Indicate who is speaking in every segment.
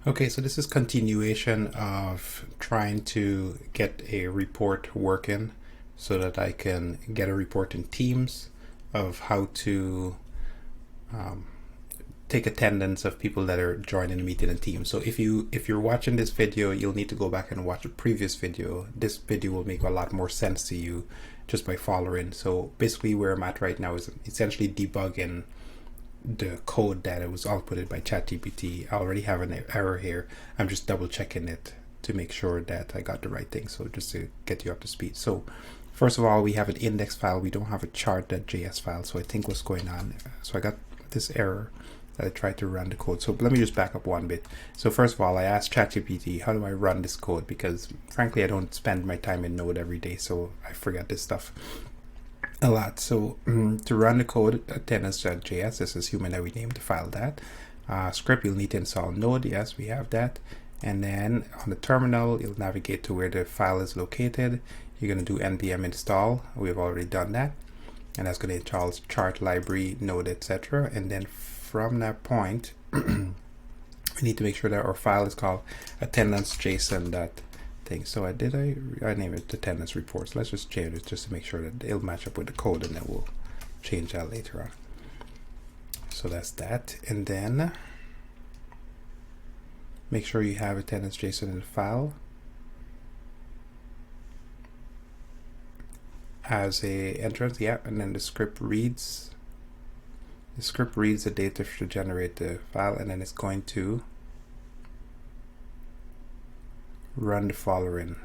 Speaker 1: Okay, so this is continuation of trying to get a report working so that I can get a report in Teams of how to take attendance of people that are joining the meeting in Teams. So if you're watching this video, you'll need to go back and watch a previous video. This video will make a lot more sense to you just by following. So basically where I'm at right now is essentially debugging the code that it was outputted by ChatGPT. I already have an error here. I'm just double checking it to make sure that I got the right thing. So just to get you up to speed. So first of all, we have an index file. We don't have a chart.js file. So I think what's going on. So I got this error that I tried to run the code. So let me just back up one bit. So first of all, I asked ChatGPT, how do I run this code? Because frankly, I don't spend my time in Node every day. So I forget this stuff a lot. So to run the code, attendance.js, this is human that we named the file that. Script, you'll need to install Node. Yes, we have that. And then on the terminal, you'll navigate to where the file is located. You're going to do npm install. We've already done that. And that's going to install chart library, Node, etc. And then from that point, we need to make sure that our file is called attendance.json thing. So I name it attendance reports. Let's just change it just to make sure that it'll match up with the code, and then we'll change that later on. So that's that. And then make sure you have attendance.json in the file as a entrance. Yeah, and then the script reads the data to generate the file, and then it's going to run the following.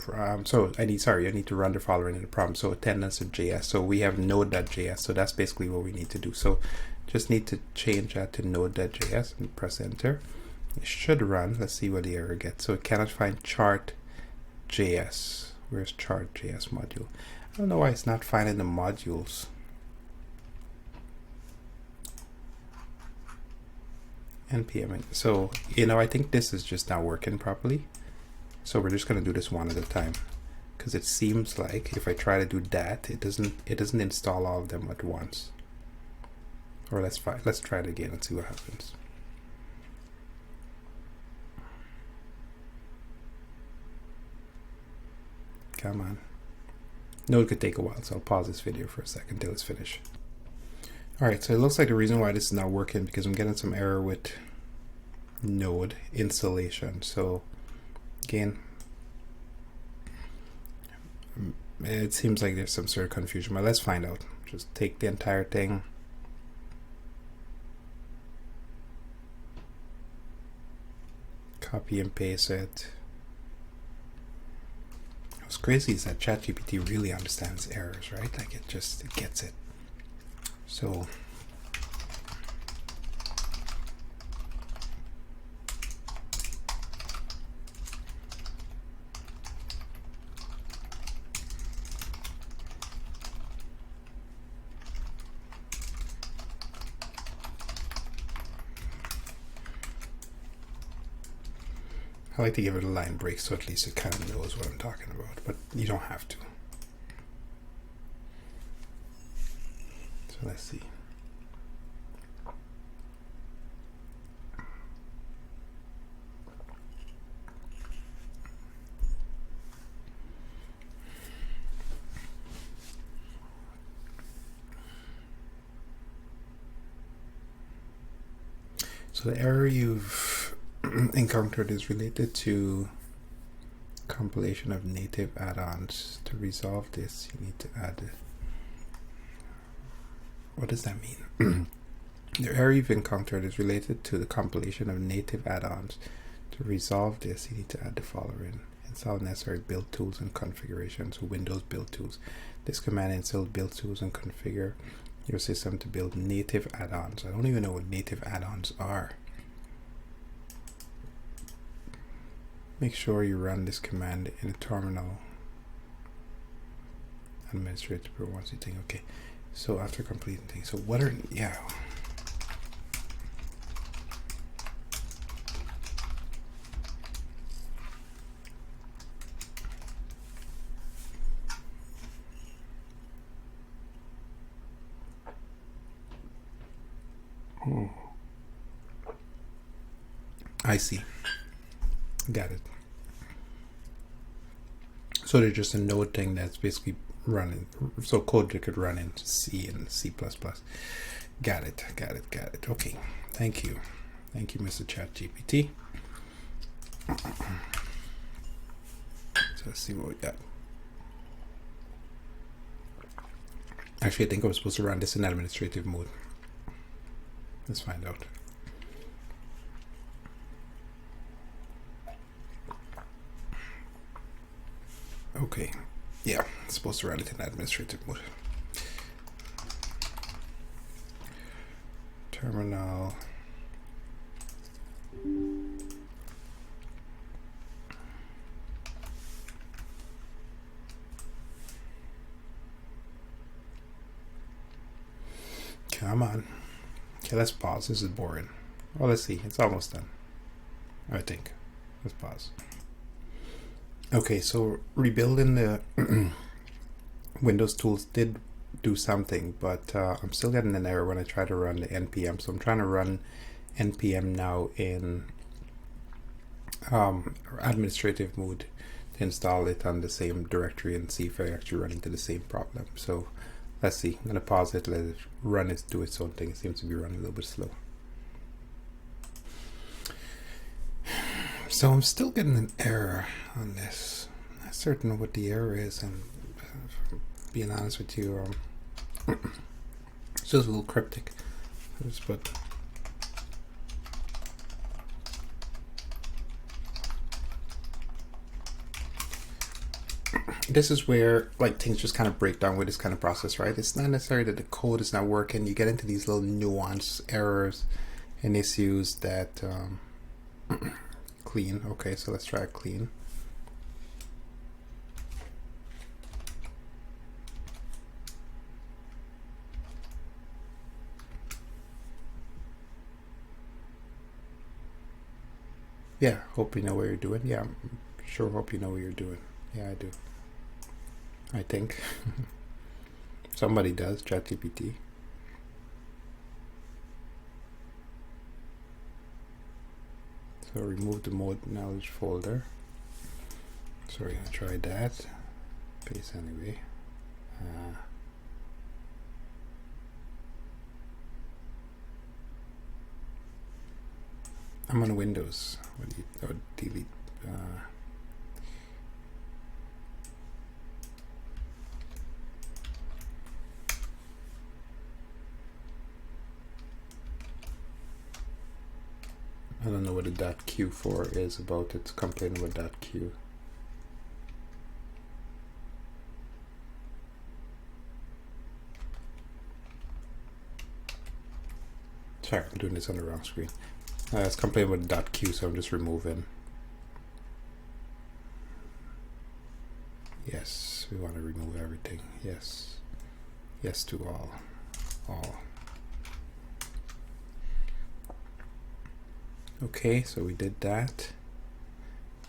Speaker 1: I need to run the following in the prompt. So attendance.js. So we have node.js. So that's basically what we need to do. So just need to change that to node.js and press enter. It should run. Let's see what the error gets. So it cannot find chart.js. Where's chart.js module? I don't know why it's not finding the modules. npm. So, I think this is just not working properly. So we're just going to do this one at a time, because it seems like if I try to do that, it doesn't install all of them at once. Or let's try it again and see what happens. Come on. No, it could take a while, so I'll pause this video for a second till it's finished. Alright, so it looks like the reason why this is not working because I'm getting some error with Node installation. So again, it seems like there's some sort of confusion, but let's find out. Just take the entire thing. Copy and paste it. What's crazy is that ChatGPT really understands errors, right? Like it gets it. So I like to give it a line break so at least it kind of knows what I'm talking about, but you don't have to. So let's see. So the error you've encountered is related to compilation of native add-ons. To resolve this, you need to add. What does that mean? The error you've encountered is related to the compilation of native add-ons. To resolve this, you need to add the following. Install necessary build tools and configurations. So Windows build tools. This command installs build tools and configure your system to build native add-ons. I don't even know what native add-ons are. Make sure you run this command in a terminal. Administrator once you think, okay. So after completing things, so what are, yeah. I see. Got it. So there's just a node thing that's basically running, so code that could run in C and C++. Got it. Okay, thank you, Mr. ChatGPT. So let's see what we got. Actually, I think I was supposed to run this in administrative mode. Let's find out. Okay, yeah, it's supposed to run it in administrative mode. Terminal. Come on. Okay, let's pause. This is boring. Well, let's see. It's almost done, I think. Let's pause. Okay, so rebuilding the Windows tools did do something, but I'm still getting an error when I try to run the npm. So I'm trying to run npm now in administrative mode to install it on the same directory and see if I actually run into the same problem. So let's see. I'm going to pause it, let it run it, do its own thing. It seems to be running a little bit slow. So I'm still getting an error on this. I'm not certain what the error is, and being honest with you, it's just a little cryptic. But this is where like things just kind of break down with this kind of process, right? It's not necessarily that the code is not working. You get into these little nuanced errors and issues that clean. Okay, so let's try clean. Yeah, hope you know what you're doing. Yeah, I'm sure hope you know what you're doing. Yeah, I do. I think. Somebody does, ChatGPT. So remove the mode knowledge folder. So we're gonna try that. Paste anyway. I'm on Windows. What do you delete? I don't know what the .q4 is about. It's complaining about .q. Sorry, I'm doing this on the wrong screen. It's complaining about .q, so I'm just removing. Yes, we want to remove everything. Yes. Yes to all. All. Okay, so we did that.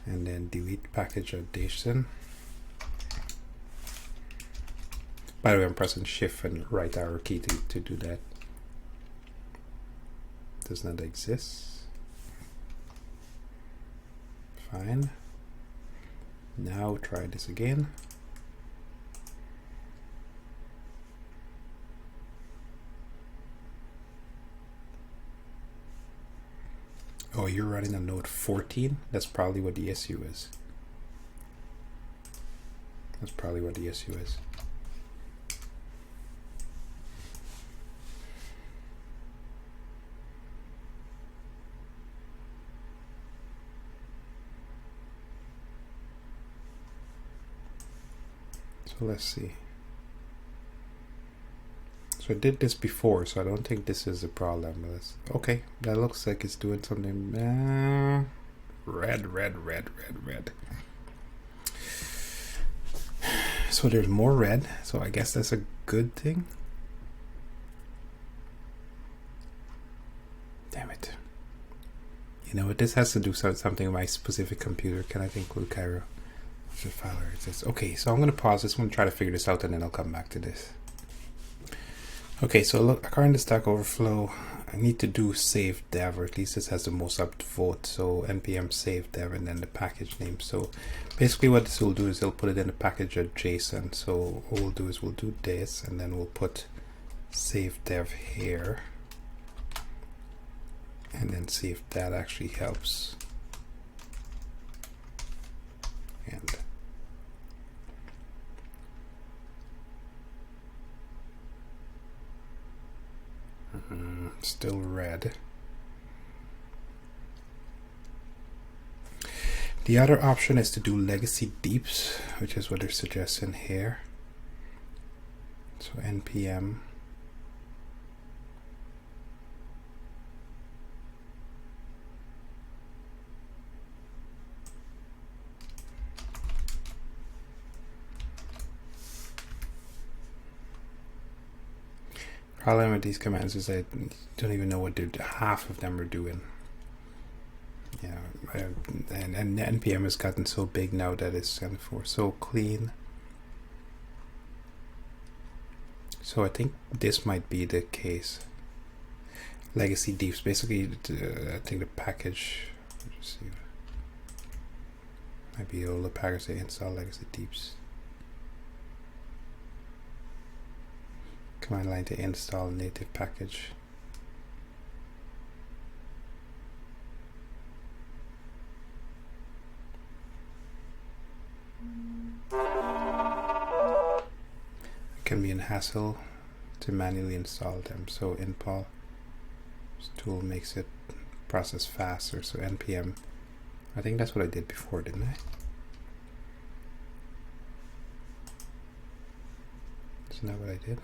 Speaker 1: And then delete package updation. By the way, I'm pressing shift and right arrow key to do that. Does not exist. Fine. Now try this again. Oh, you're running on node 14? That's probably what the issue is. That's probably what the issue is. So let's see. So I did this before, so I don't think this is a problem. Okay, that looks like it's doing something. Red. So there's more red, so I guess that's a good thing. Damn it. You know what, this has to do something with my specific computer. Can I include Cairo? Okay, so I'm going to pause this one, try to figure this out, and then I'll come back to this. Okay, so look, according to Stack Overflow, I need to do save dev, or at least this has the most upvote. So npm save dev and then the package name. So basically what this will do is it'll put it in the package.json. So what we'll do is we'll do this and then we'll put save dev here and then see if that actually helps. And still red. The other option is to do legacy deeps, which is what they're suggesting here. So npm problem with these commands is I don't even know what half of them are doing. Yeah, and npm has gotten so big now that it's kind of so clean. So I think this might be the case. Legacy deeps, basically, I think the package. Let's see, might be all the package they install legacy deeps. Command line to install native package. It can be a hassle to manually install them. So install tool makes it process faster. So npm, I think that's what I did before, didn't I? Isn't that what I did?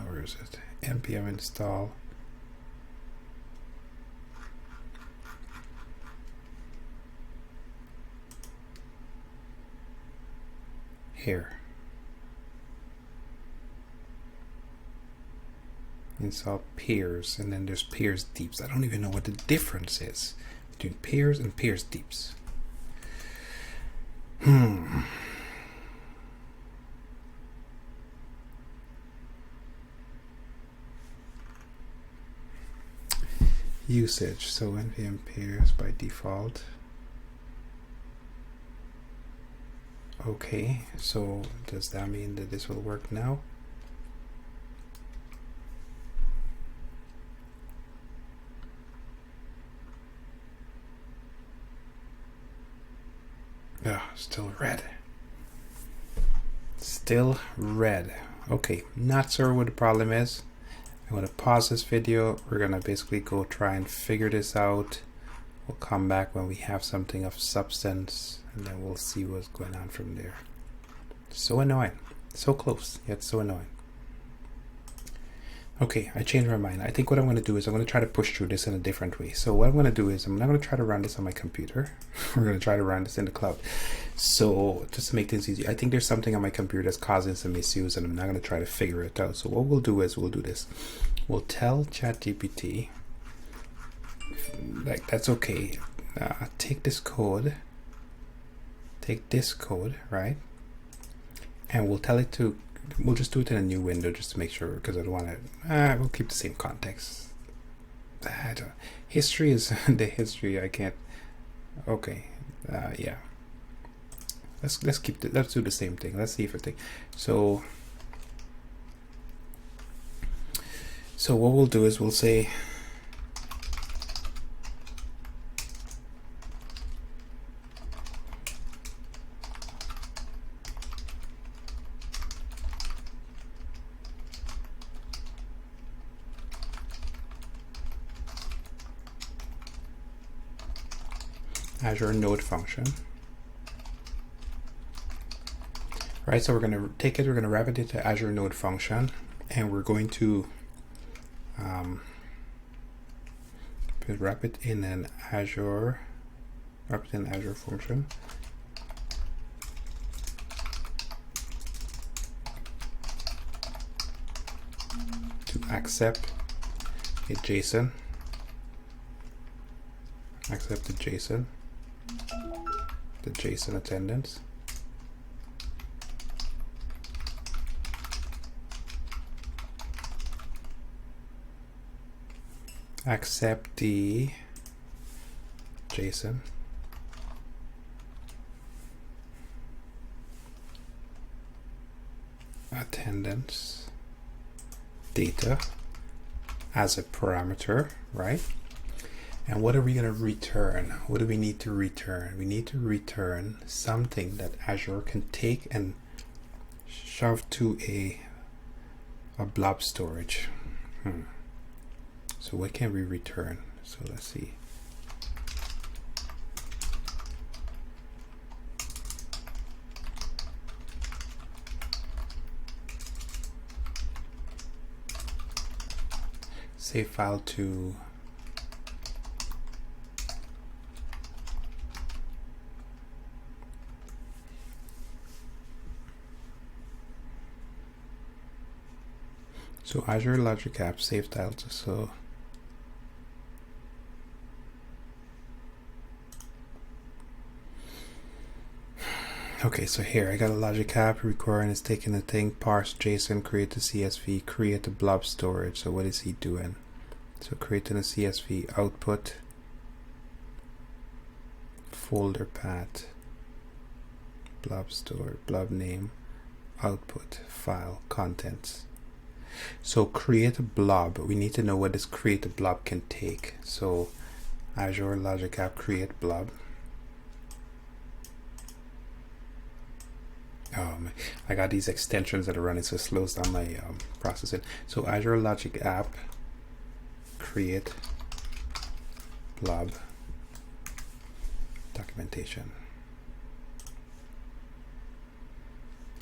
Speaker 1: Where is it? npm install. Here. Install peers, and then there's peers deeps. I don't even know what the difference is between peers and peers deeps. Usage, so npm peers by default. Okay, so does that mean that this will work now? Yeah, still red. Still red. Okay, not sure what the problem is. I'm going to pause this video. We're going to basically go try and figure this out. We'll come back when we have something of substance, and then we'll see what's going on from there. So annoying. So close, yet so annoying. Okay, I changed my mind. I think what I'm going to do is I'm going to try to push through this in a different way. So what I'm going to do is I'm not going to try to run this on my computer. We're going to try to run this in the cloud. So just to make things easy, I think there's something on my computer that's causing some issues, and I'm not going to try to figure it out. So what we'll do is we'll do this. We'll tell ChatGPT, like, that's okay. Take this code, right? And we'll tell it to, we'll just do it in a new window just to make sure, because I don't want to, we'll keep the same context. History is the history. I can't. Okay. Yeah. Let's keep it. Let's do the same thing. Let's see if it takes. So what we'll do is we'll say Azure node function. Right, so we're going to take it, we're going to wrap it into Azure node function, and we're going to wrap it in an Azure function. To accept a JSON. Accept the JSON. the JSON attendance. Accept the JSON. Attendance data as a parameter, right? And what are we going to return? What do we need to return? We need to return something that Azure can take and shove to a blob storage. So what can we return? So let's see. Save file to so Azure Logic App save file to so okay, so here I got a Logic App requiring is taking the thing, parse JSON, create the CSV, create a blob storage. So what is he doing? So creating a CSV output, folder path, blob store, blob name, output, file, contents. So create a blob. We need to know what this create a blob can take. So Azure Logic App create blob. I got these extensions that are running, so it slows down my processing. So Azure Logic App create blob documentation.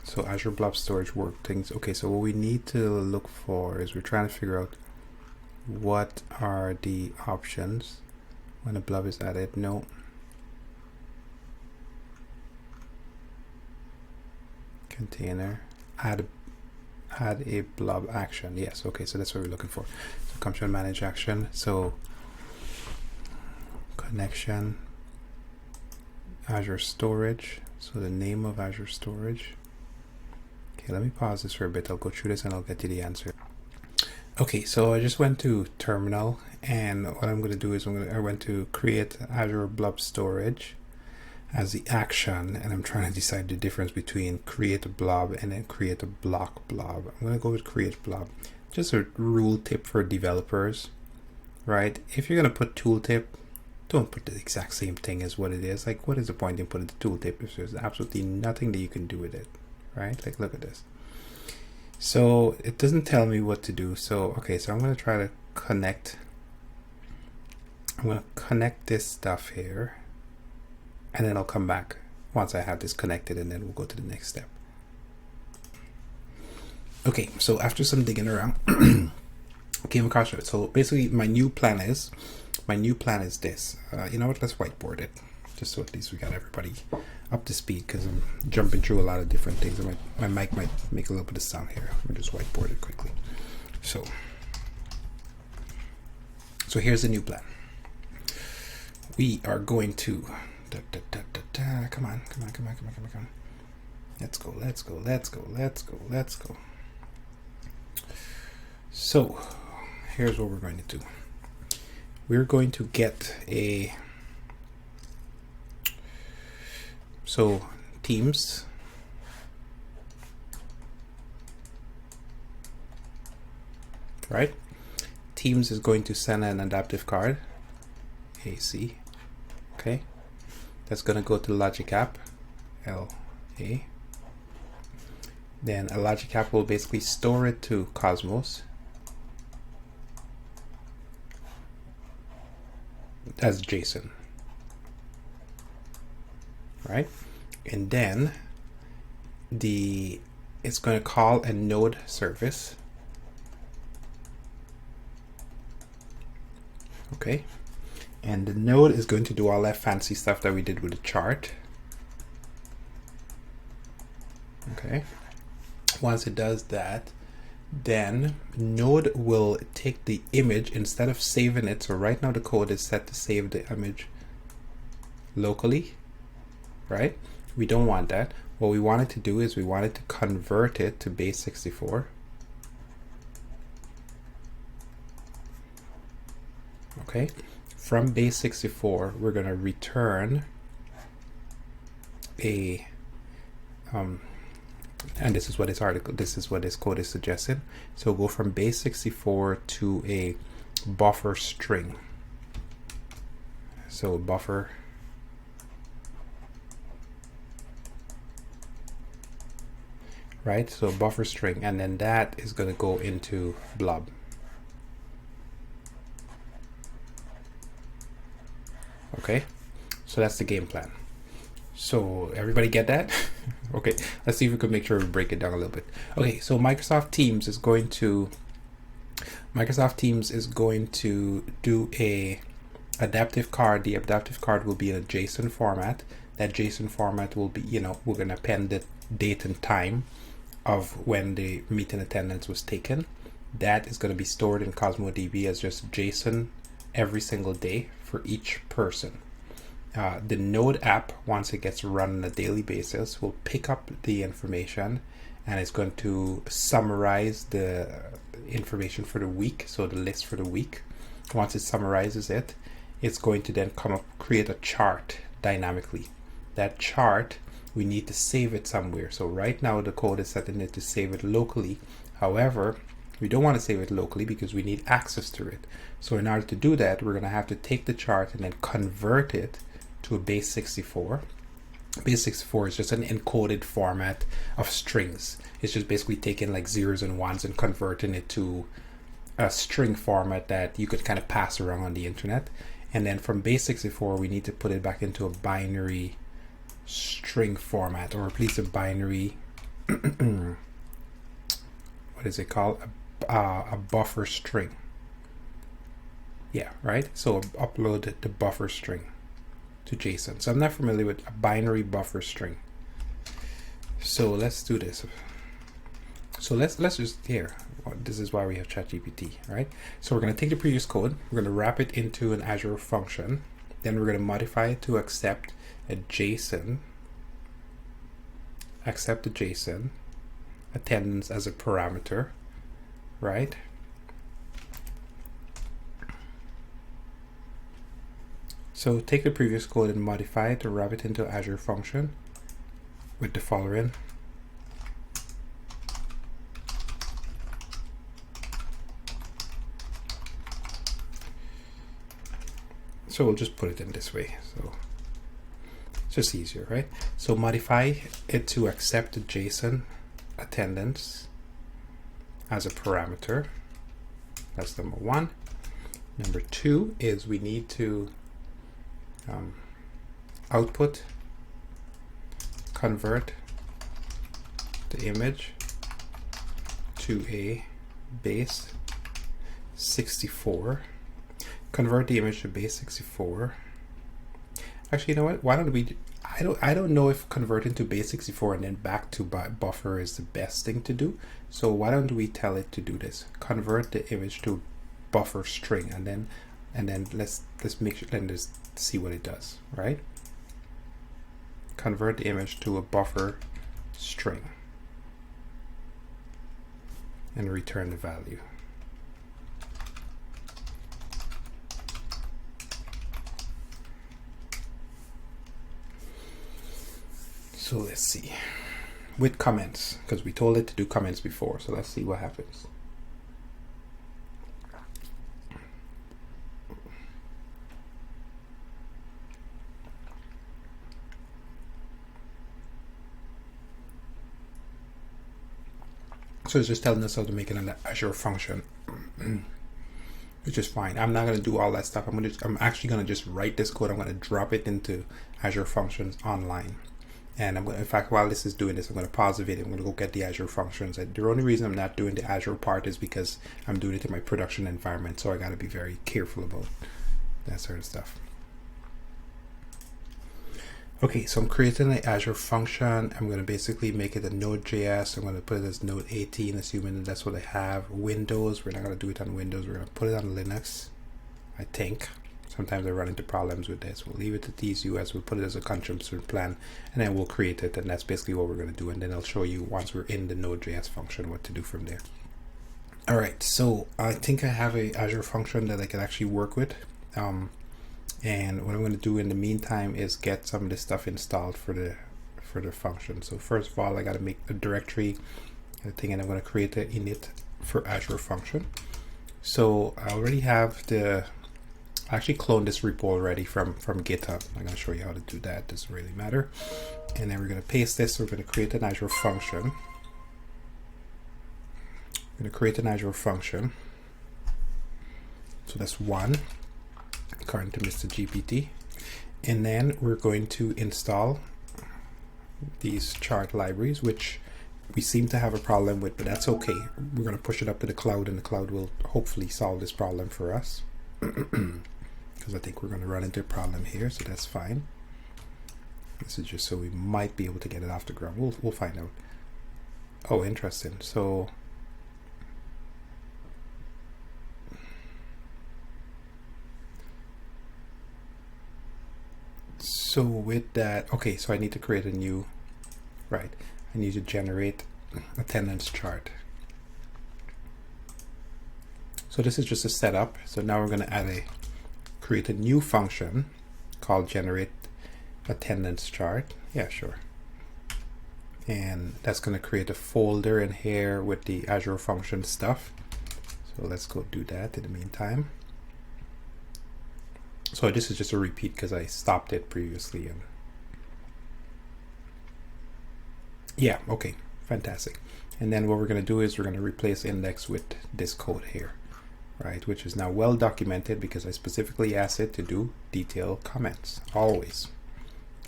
Speaker 1: So Azure Blob Storage work things. Okay, so what we need to look for is we're trying to figure out what are the options when a blob is added. No. Container, add a blob action. Yes, okay, so that's what we're looking for. So come to manage action. So connection, Azure Storage. So the name of Azure Storage. Okay, let me pause this for a bit. I'll go through this and I'll get you the answer. Okay, so I just went to terminal, and what I'm going to do is I went to create Azure Blob Storage as the action, and I'm trying to decide the difference between create a blob and then create a block blob. I'm going to go with create blob. Just a rule tip for developers, right? If you're going to put tooltip, don't put the exact same thing as what it is. Like, what is the point in putting the tooltip if there's absolutely nothing that you can do with it, right? Like, look at this. So it doesn't tell me what to do. So okay, so I'm going to try to connect. I'm going to connect this stuff here, and then I'll come back once I have this connected, and then we'll go to the next step. Okay, so after some digging around, came across it. So basically my new plan is this. You know what, let's whiteboard it, just so at least we got everybody up to speed, because I'm jumping through a lot of different things. My mic might make a little bit of sound here. Let me just whiteboard it quickly. So here's the new plan. We are going to come on. Let's go. So here's what we're going to do. We're going to get a Teams, right? Teams is going to send an adaptive card, AC. Okay, that's going to go to Logic App, LA. Then a Logic App will basically store it to Cosmos as JSON, right? And then it's going to call a node service. Okay, and the node is going to do all that fancy stuff that we did with the chart. Okay, once it does that, then node will take the image instead of saving it. So right now the code is set to save the image locally, right? We don't want that. What we wanted to do is we wanted to convert it to base 64. Okay, from base 64, we're going to return a, and this is what this code is suggesting. So go from base 64 to a buffer string. So buffer, right? So buffer string, and then that is going to go into blob. Okay, so that's the game plan. So everybody get that? Okay, let's see if we can make sure we break it down a little bit. Okay, so Microsoft Teams is going to do a adaptive card. The adaptive card will be in a JSON format. That JSON format will be, you know, we're going to append the date and time of when the meeting attendance was taken. That is going to be stored in CosmoDB as just JSON every single day for each person. The Node app, once it gets run on a daily basis, will pick up the information and it's going to summarize the information for the week, so the list for the week. Once it summarizes it, it's going to then create a chart dynamically. That chart, we need to save it somewhere. So right now the code is setting it to save it locally. However, we don't want to save it locally because we need access to it. So in order to do that, we're going to have to take the chart and then convert it to a base 64. Base 64 is just an encoded format of strings. It's just basically taking like zeros and ones and converting it to a string format that you could kind of pass around on the internet. And then from base 64, we need to put it back into a binary string format, or at least a binary, what is it called? A buffer string. Yeah, right? So upload the buffer string to JSON. So I'm not familiar with a binary buffer string. So let's do this. So let's just here. This is why we have ChatGPT, right? So we're going to take the previous code, we're going to wrap it into an Azure function, then we're going to modify it to accept a JSON, accept the JSON attendance as a parameter, right? So take the previous code and modify it to wrap it into Azure function with the following. So we'll just put it in this way. So it's just easier, right? So modify it to accept the JSON attendance as a parameter. That's number one. Number two is we need to output, convert the image to a base 64. Convert the image to base 64. Actually, you know what? Why don't we? I don't know if converting to base 64 and then back to buffer is the best thing to do. So why don't we tell it to do this? Convert the image to buffer string, and then let's make sure and just see what it does. Right? Convert the image to a buffer string and return the value. So let's see, with comments, because we told it to do comments before. So let's see what happens. So it's just telling us how to make it an Azure function, which is fine. I'm not going to do all that stuff. I'm actually going to just write this code. I'm going to drop it into Azure Functions online. And I'm going to, in fact, while this is doing this, I'm going to pause the video. I'm going to go get the Azure Functions. And the only reason I'm not doing the Azure part is because I'm doing it in my production environment. So I got to be very careful about that sort of stuff. Okay, so I'm creating an Azure function. I'm going to basically make it a Node.js. I'm going to put it as Node 18, assuming that's what I have. Windows, we're not going to do it on Windows. We're going to put it on Linux, I think. So sometimes I run into problems with this. We'll leave it at these US, we'll put it as a consumption plan, and then we'll create it, and that's basically what we're going to do. And then I'll show you once we're in the Node.js function what to do from there. All right, so I think I have a Azure function that I can actually work with. And what I'm going to do in the meantime is get some of this stuff installed for the function. So first of all, I got to make a directory thing, and I'm going to create an init for Azure function. So I already have I actually cloned this repo already from GitHub. I'm going to show you how to do that. Doesn't really matter. And then we're going to paste this. We're going to create an Azure function. I'm going to create an Azure function. So that's one, according to Mr. GPT. And then we're going to install these chart libraries, which we seem to have a problem with, but that's okay. We're going to push it up to the cloud, and the cloud will hopefully solve this problem for us. Because I think we're going to run into a problem here, so that's fine. This is just so we might be able to get it off the ground. We'll find out. Oh, interesting. So with that, okay, so I need to create a new, right, I need to generate attendance chart. So this is just a setup. So now we're going to create a new function called generate attendance chart. Yeah, sure. And that's going to create a folder in here with the Azure function stuff. So let's go do that in the meantime. So this is just a repeat because I stopped it previously. And yeah, okay, fantastic. And then what we're going to do is we're going to replace index with this code here, right? Which is now well documented because I specifically asked it to do detailed comments. Always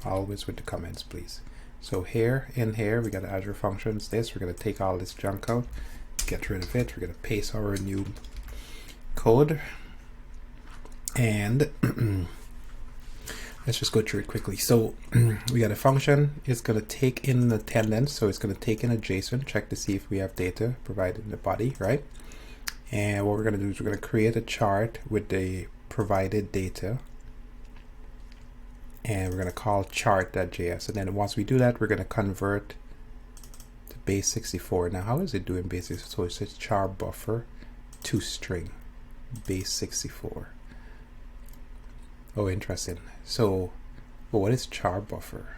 Speaker 1: with the comments, please. So in here, we got Azure functions. We're going to take all this junk out, get rid of it. We're going to paste our new code. And let's just go through it quickly. So we got a function. It's going to take in the attendance. So it's going to take in a JSON, check to see if we have data provided in the body, right? And what we're going to do is we're going to create a chart with the provided data. And we're going to call chart.js. And then once we do that, we're going to convert to base 64. Now, how is it doing base 64? So it says char buffer to string base 64. Oh, interesting. So, well, what is char buffer?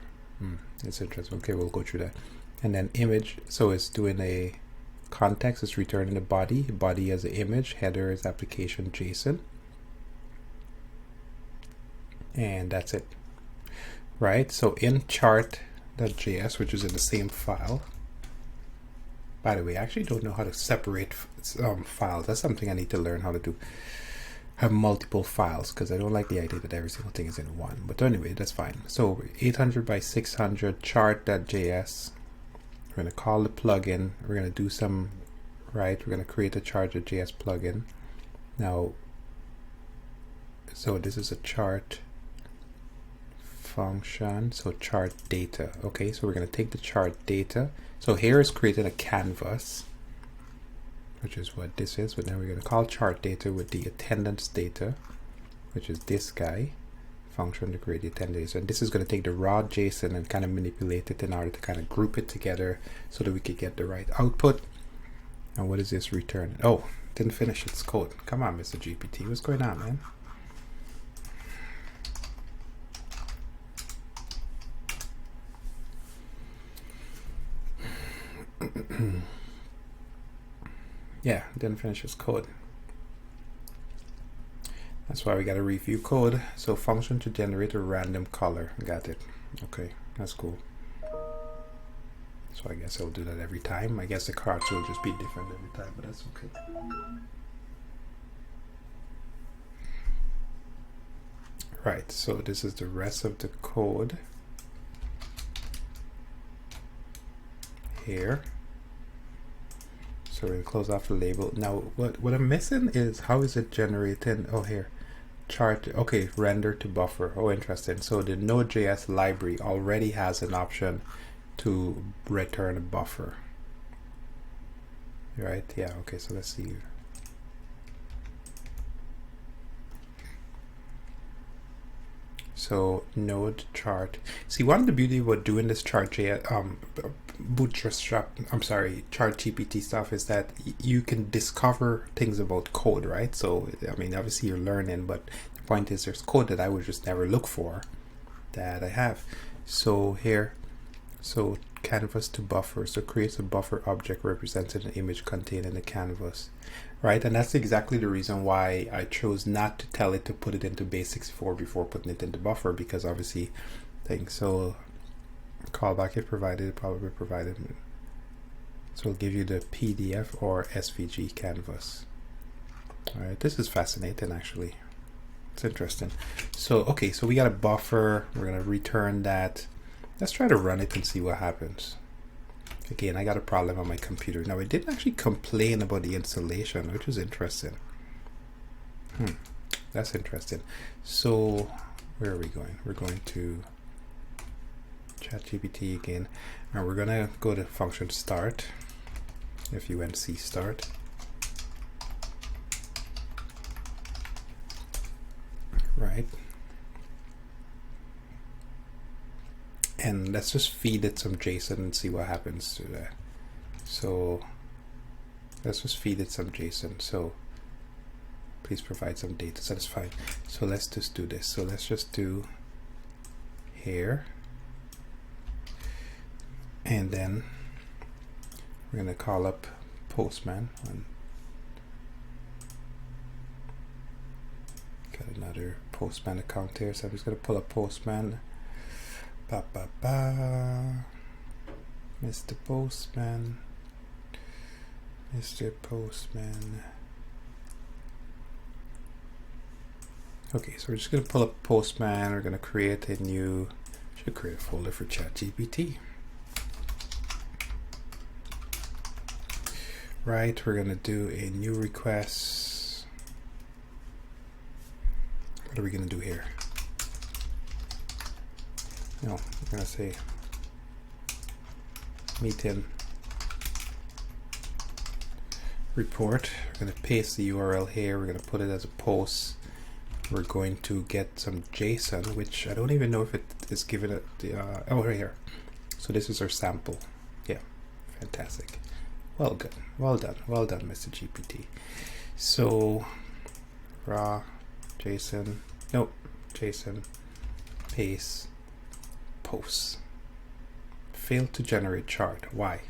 Speaker 1: It's interesting. Okay, we'll go through that. And then image. So it's doing a context. It's returning the body as an image. Header is application JSON. And that's it. Right. So in chart.js, which is in the same file. By the way, I actually don't know how to separate files. That's something I need to learn how to do. Have multiple files because I don't like the idea that every single thing is in one. But anyway, that's fine. So 800 by 600 chart.js. We're going to call the plugin. We're going to do some, right? We're going to create a chart.js plugin. Now, so this is a chart function. So chart data. Okay, so we're going to take the chart data. So here is creating a canvas, which is what this is, but now we're going to call chart data with the attendance data, which is this guy, function to create the attendance. And this is going to take the raw JSON and kind of manipulate it in order to kind of group it together so that we could get the right output. And what is this return? Oh, didn't finish its code. Come on, Mr. GPT, what's going on, man? Yeah, didn't finish his code. That's why we got to review code. So function to generate a random color. Got it. Okay, that's cool. So I guess I'll do that every time. I guess the cards will just be different every time, but that's okay. Right, so this is the rest of the code here. So we're going to close off the label. Now, what I'm missing is how is it generating? Oh, here. Chart. Okay, render to buffer. Oh, interesting. So the Node.js library already has an option to return a buffer. Right? Yeah, okay, so let's see. So node chart. See, one of the beauty about doing this Chart GPT stuff is that you can discover things about code, right? So I mean, obviously you're learning, but the point is there's code that I would just never look for that I have. So here, so canvas to buffer. So creates a buffer object representing an image contained in the canvas, right? And that's exactly the reason why I chose not to tell it to put it into base64 before putting it into buffer, because obviously things. So callback if provided, probably provided. So it'll give you the PDF or SVG canvas. All right, this is fascinating actually. It's interesting. So okay, so we got a buffer. We're gonna return that. Let's try to run it and see what happens. Again, I got a problem on my computer. Now, it didn't actually complain about the installation, which is interesting. That's interesting. So, where are we going? We're going to chatgpt again, and we're gonna go to function start, func start. Right. And let's just feed it some JSON and see what happens to that. So let's just feed it some JSON. So please provide some data. So that's fine. So let's just do this. So let's just do here. And then we're going to call up Postman. Got another Postman account here. So I'm just going to pull up Postman. Mr. Postman, Mr. Postman. Okay, so we're just going to pull up Postman. We're going to create a new, should create a folder for ChatGPT. Right, we're going to do a new request. What are we going to do here? No, I'm gonna say meeting report. We're gonna paste the URL here. We're gonna put it as a post. We're going to get some JSON, which I don't even know if it is given it the oh, right here. So this is our sample. Yeah, fantastic. Well good. Well done, Mr. GPT. So raw JSON. Nope, JSON paste. Posts. Failed to generate chart. Why?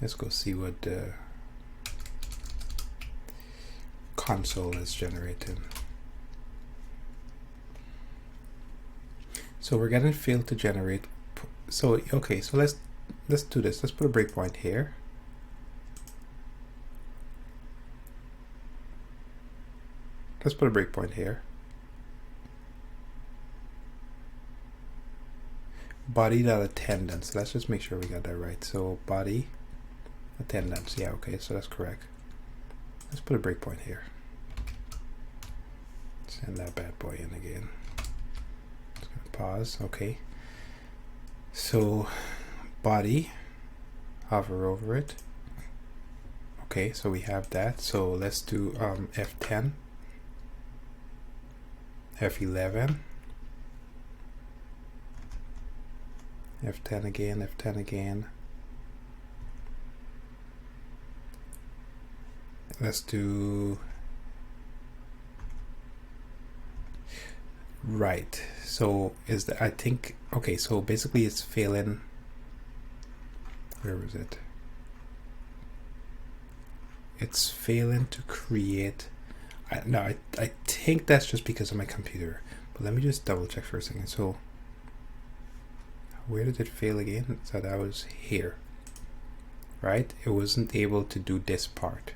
Speaker 1: Let's go see what the console is generating. So we're getting failed to generate. So okay, so let's do this. Let's put a breakpoint here. Let's put a breakpoint here. Body.attendance. Let's just make sure we got that right. So body attendance. Yeah, okay, so that's correct. Let's put a breakpoint here. Send that bad boy in again. Just gonna pause. Okay. So body, hover over it. Okay, so we have that. So let's do F10. F11, F10 again, F10 again. Let's do right. So is that, I think, okay, so basically it's failing. Where was it? It's failing to create. I think that's just because of my computer, but let me just double check for a second. So where did it fail again? So that was here, right? It wasn't able to do this part.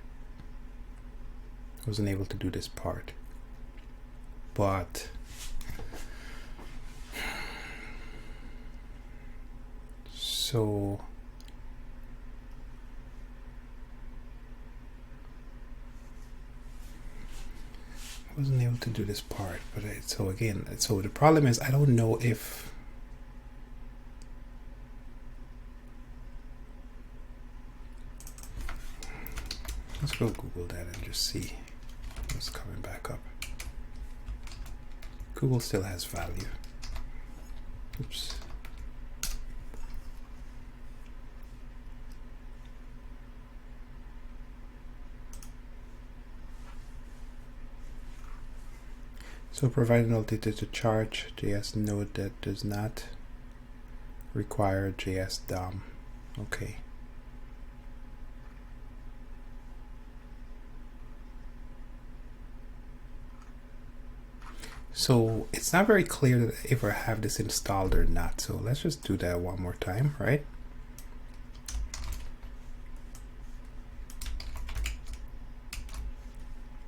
Speaker 1: But so wasn't able to do this part, but so again, so the problem is I don't know if Let's go Google that and just see what's coming back up. Google still has value. Oops. So provide an alternative to charge JS node that does not require JS DOM. Okay. So it's not very clear if I have this installed or not. So let's just do that one more time, right?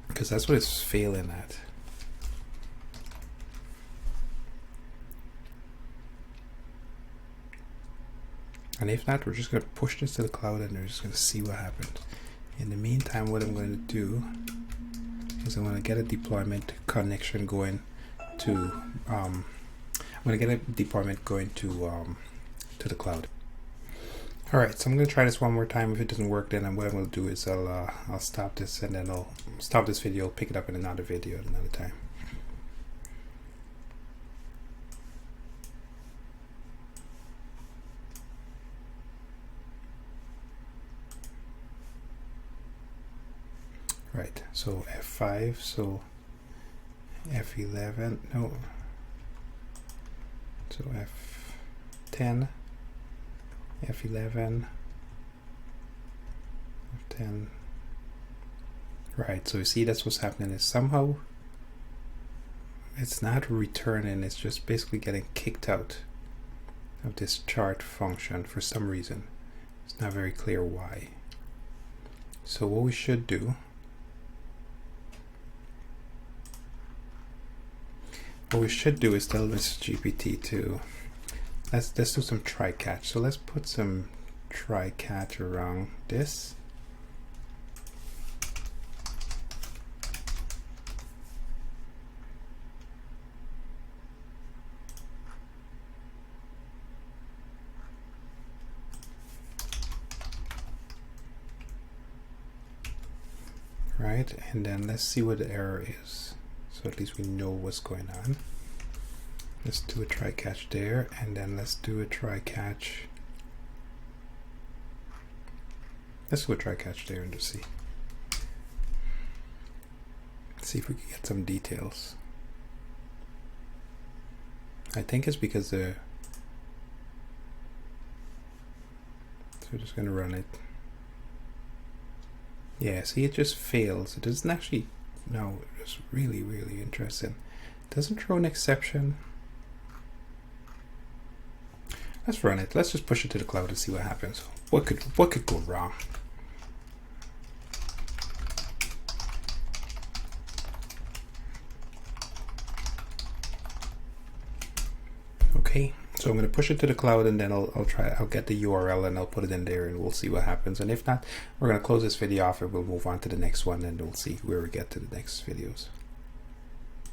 Speaker 1: Because that's what it's failing at. And if not, we're just going to push this to the cloud and we're just going to see what happens. In the meantime, what I'm going to do is I'm going to get a deployment connection going to I'm going to get a deployment going to the cloud. All right, so I'm going to try this one more time. If it doesn't work, then what I'm going to do is I'll stop this, and then I'll stop this video, pick it up in another video at another time. Right, so F5, so F11, no, so F10, F11, F10, right, so you see that's what's happening is somehow it's not returning, it's just basically getting kicked out of this chart function for some reason. It's not very clear why. So what we should do, is tell this GPT to let's do some try catch. So let's put some try catch around this. Right, and then let's see what the error is. So at least we know what's going on. Let's do a try catch there, and then let's do a try catch. Let's do a try catch there and just see. See if we can get some details. I think it's because the. So we're just gonna run it. Yeah, see, it just fails. It doesn't actually. No, it's really, really interesting. It doesn't throw an exception. Let's run it. Let's just push it to the cloud and see what happens. What could go wrong? Okay, so I'm going to push it to the cloud, and then I'll get the URL and I'll put it in there, and we'll see what happens. And if not, we're going to close this video off and we'll move on to the next one, and we'll see where we get to the next videos.